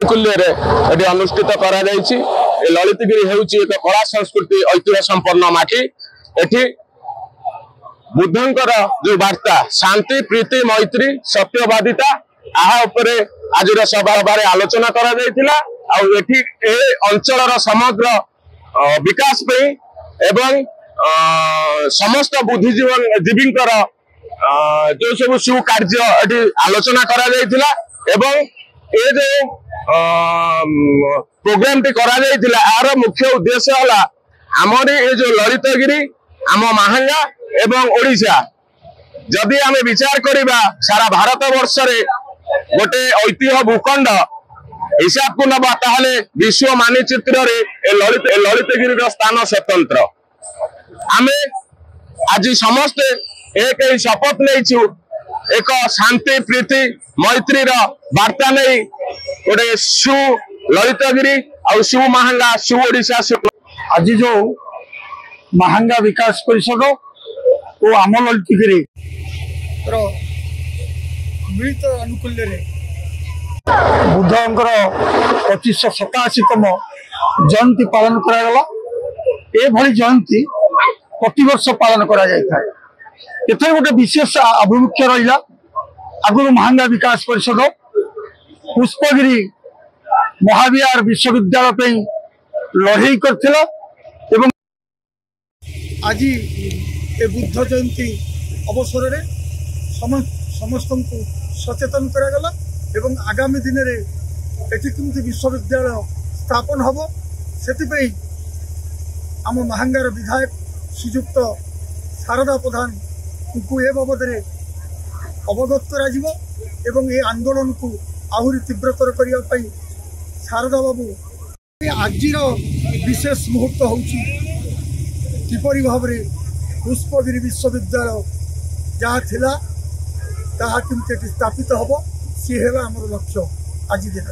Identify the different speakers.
Speaker 1: अनुष्ठित कर ललितगिरी हेउची एक कला संस्कृति ऐतिह्य संपन्न माटी एठी बुद्धंकर जो वार्ता शांति प्रीति मैत्री सत्यवादिता आहा उपरे आज सभा आलोचना करा जायतिला आउ एठी ए अंचलर समग्र विकास पे एवं समस्त बुद्धिजीवींकर जो सब शु कार्य एठी आलोचना करा जायतिला एवं ए जो प्रोग्राम टी करा जायतिला आर मुख्य उद्देश्य हला हमर ए जो ललितगिरी आम महांगा एवं ओडिशा जदि आमे विचार करिबा सारा भारत वर्ष रे गोटे ऐतिह्य भूखंड हिसाब को नबा ताहले विश्व मानचित्र रे ललितगिरी रो स्थान स्वतंत्र आमे आज समस्त एक ही शपथ लेछु एक शांति प्रीति मैत्री रो वार्ता नहीं गोटे सु ललितगिरी और सु महांगा सु ओडिशा
Speaker 2: आज जो महांगा विकास परिषद और आम ललितगिरी मिलित अनुकूल्य बुद्धंकर 2587तम जयंती पालन करागला एभली जयंती प्रतिवर्ष पालन करा जाय एथे गोटे विशेष आभिमुख्य रहिला आगुरु महांगा विकास परिषद पुष्पगिरी महाविहार विश्वविद्यालय पे लड़ाई करथिला एवं आज ए बुद्ध जयंती अवसर रे समस्त को सचेतन करागला एवं आगामी दिन रे एठी केमती विश्वविद्यालय स्थापन हबो सेति आम महांगार विधायक श्रीजुक्त शारदा प्रधान को ए बाबद अवगत करा एवं ए आंदोलन को आहुरी तीव्रतर करने शारदा बाबू आज विशेष मुहूर्त होची किपरि भाव में पुष्पगिरी विश्वविद्यालय जहाँ थिला ताहा केमती स्थापित हबो सी हेला हमर लक्ष्य आज दिन।